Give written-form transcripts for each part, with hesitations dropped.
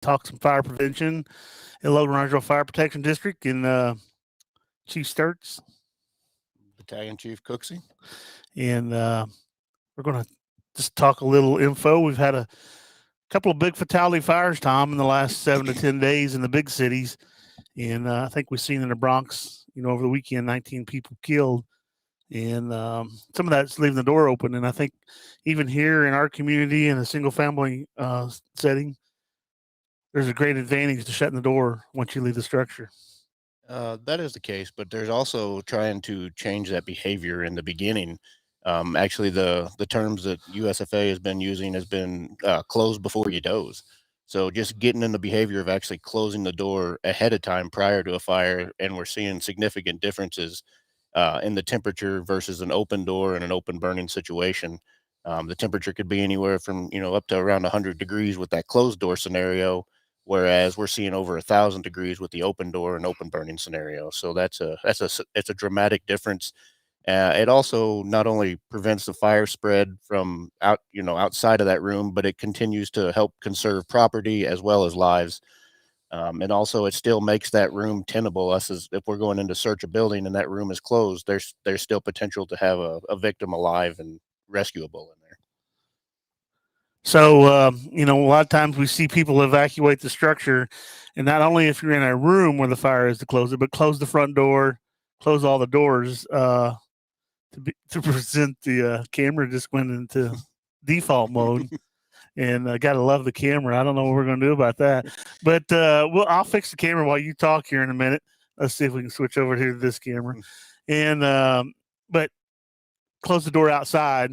talk some fire prevention in Logan-Rogersville Fire Protection District in Chief Stirts. Battalion Chief Cooksey. And we're going to just talk a little info. We've had a couple of big fatality fires, Tom, in the last 7 to 10 days in the big cities. And I think we've seen in the Bronx, over the weekend, 19 people killed. And some of that's leaving the door open. And I think even here in our community in a single family setting, there's a great advantage to shutting the door once you leave the structure. That is the case, but there's also trying to change that behavior in the beginning. Actually, the terms that USFA has been using has been close before you doze. So just getting in the behavior of actually closing the door ahead of time prior to a fire, and we're seeing significant differences in the temperature versus an open door and an open burning situation. The temperature could be anywhere from up to around 100 degrees with that closed door scenario, whereas we're seeing over 1,000 degrees with the open door and open burning scenario. So it's a dramatic difference. It also not only prevents the fire spread from outside of that room, but it continues to help conserve property as well as lives. And also, it still makes that room tenable. Us as if we're going in to search a building and that room is closed, there's still potential to have a victim alive and rescuable in there. So, a lot of times we see people evacuate the structure, and not only if you're in a room where the fire is to close it, but close the front door, close all the doors to present the camera just went into default mode. And I gotta love the camera. I don't know what we're gonna do about that, but I'll fix the camera while you talk here in a minute. Let's see if we can switch over here to this camera, and but close the door outside.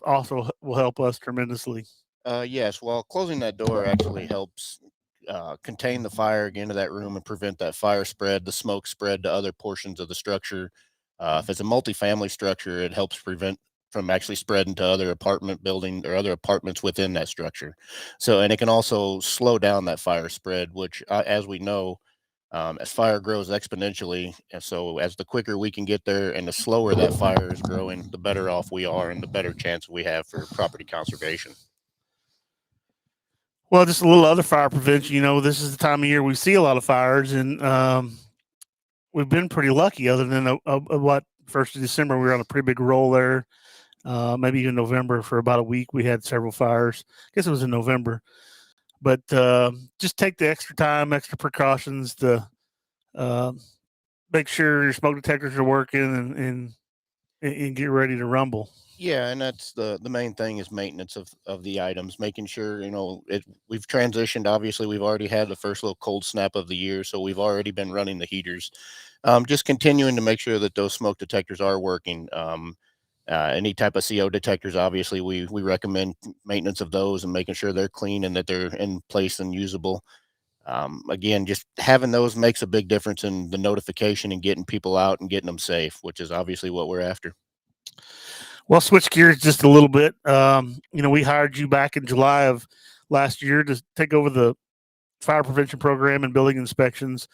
Also will help us tremendously. Yes, well, closing that door actually helps contain the fire again to that room and prevent that fire spread, the smoke spread to other portions of the structure. If it's a multifamily structure, it helps prevent from actually spreading to other apartment building or other apartments within that structure. So, and it can also slow down that fire spread, which, as we know, as fire grows exponentially, and so as the quicker we can get there and the slower that fire is growing, the better off we are and the better chance we have for property conservation. Well, just a little other fire prevention. This is the time of year we see a lot of fires, and we've been pretty lucky. Other than what 1st of December, we were on a pretty big roll there. Maybe even November for about a week, we had several fires. I guess it was in November, but just take the extra time, extra precautions to make sure your smoke detectors are working and get ready to rumble. Yeah, and that's the main thing is maintenance of the items, making sure we've transitioned. Obviously, we've already had the first little cold snap of the year, so we've already been running the heaters. Just continuing to make sure that those smoke detectors are working. Any type of CO detectors, obviously, we recommend maintenance of those and making sure they're clean and that they're in place and usable. Again, just having those makes a big difference in the notification and getting people out and getting them safe, which is obviously what we're after. Well, switch gears just a little bit. We hired you back in July of last year to take over the fire prevention program and building inspections.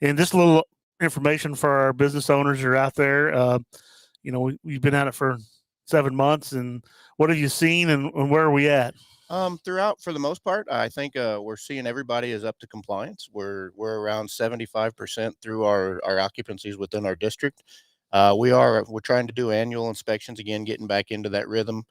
And just a little information for our business owners who are out there. We've been at it for 7 months. And what have you seen and where are we at? Throughout, for the most part, I think we're seeing everybody is up to compliance. We're around 75% through our occupancies within our district. We're trying to do annual inspections again, getting back into that rhythm.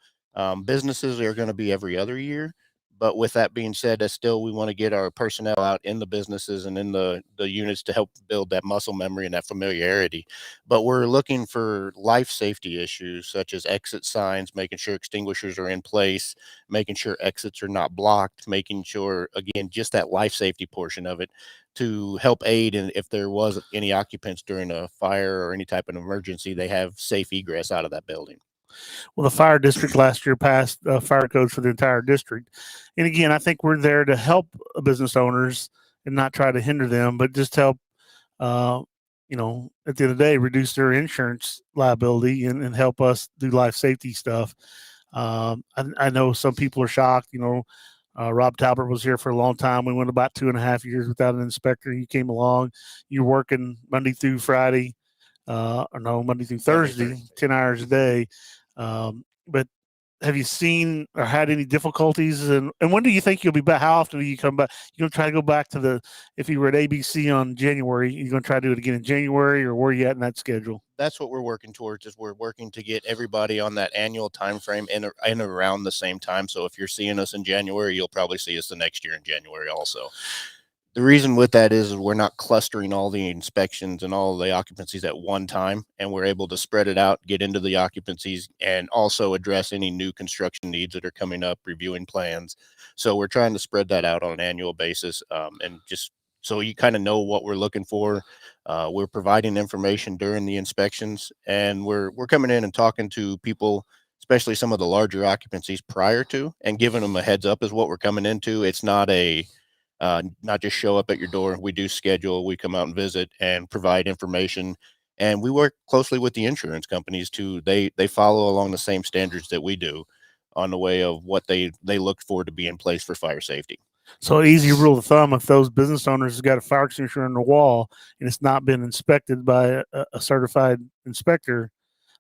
Businesses are going to be every other year, but with that being said, still we want to get our personnel out in the businesses and in the units to help build that muscle memory and that familiarity. But we're looking for life safety issues such as exit signs, making sure extinguishers are in place, making sure exits are not blocked, making sure, again, just that life safety portion of it to help aid in if there was any occupants during a fire or any type of emergency, they have safe egress out of that building. Well, the fire district last year passed fire codes for the entire district. And again, I think we're there to help business owners and not try to hinder them, but just help, at the end of the day, reduce their insurance liability and help us do life safety stuff. I know some people are shocked. Rob Talbert was here for a long time. We went about 2.5 years without an inspector. He came along. You're working Monday through Friday, Monday through Thursday, 10 hours a day. But have you seen or had any difficulties? And when do you think you'll be back? How often do you come back? You gonna try to go back to if you were at ABC on January, you're gonna try to do it again in January, or where are you at in that schedule? That's what we're working towards. Is we're working to get everybody on that annual time frame in around the same time. So if you're seeing us in January, you'll probably see us the next year in January also. The reason with that is we're not clustering all the inspections and all the occupancies at one time, and we're able to spread it out, get into the occupancies, and also address any new construction needs that are coming up, reviewing plans. So we're trying to spread that out on an annual basis, and just so you kind of know what we're looking for. We're providing information during the inspections, and we're coming in and talking to people, especially some of the larger occupancies prior to, and giving them a heads up is what we're coming into. It's not just show up at your door. We do schedule, we come out and visit and provide information. And we work closely with the insurance companies too. They follow along the same standards that we do on the way of what they look for to be in place for fire safety. So easy rule of thumb: if those business owners have got a fire extinguisher on the wall and it's not been inspected by a certified inspector,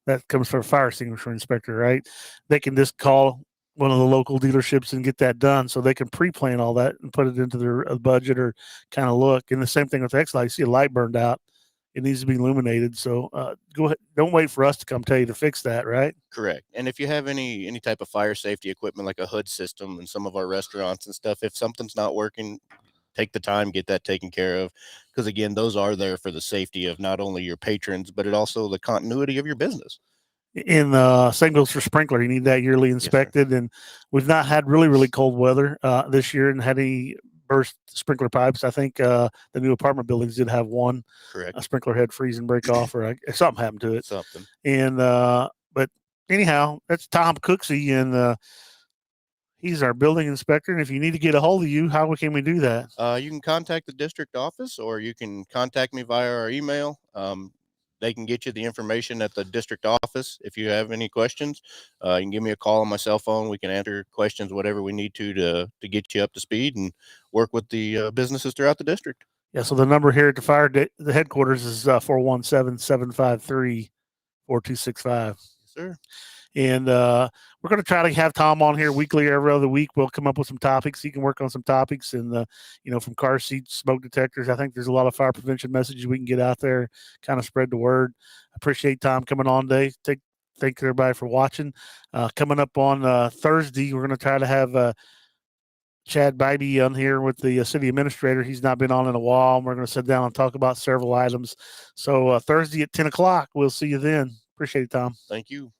that comes from a fire extinguisher inspector, right? They can just call one of the local dealerships and get that done, so they can pre-plan all that and put it into their budget or kind of look. And the same thing with X-Light. You see a light burned out, it needs to be illuminated. So go ahead. Don't wait for us to come tell you to fix that, right? Correct. And if you have any type of fire safety equipment like a hood system in some of our restaurants and stuff, if something's not working, take the time, get that taken care of. Because again, those are there for the safety of not only your patrons, but it also the continuity of your business. In same goes for sprinkler. You need that yearly inspected. Yes, and we've not had really cold weather this year and had any burst sprinkler pipes. I think the new apartment buildings did have one. Correct. A sprinkler had freeze and break off, or something happened to it. Something. And but anyhow, that's Tom Cooksey, and he's our building inspector. And if you need to get a hold of you, how can we do that? You can contact the district office, or you can contact me via our email. They can get you the information at the district office. If you have any questions, you can give me a call on my cell phone. We can answer questions, whatever we need to get you up to speed and work with the businesses throughout the district. Yeah, so the number here at the headquarters is 417-753-4265. Yes, sir. And we're going to try to have Tom on here weekly, every other week. We'll come up with some topics. He can work on some topics, and from car seats, smoke detectors. I think there's a lot of fire prevention messages we can get out there, kind of spread the word. Appreciate Tom coming on today. Thank everybody for watching. Coming up on Thursday, we're going to try to have Chad Bybee on here with the city administrator. He's not been on in a while, and we're going to sit down and talk about several items. So Thursday at 10 o'clock, we'll see you then. Appreciate it, Tom. Thank you.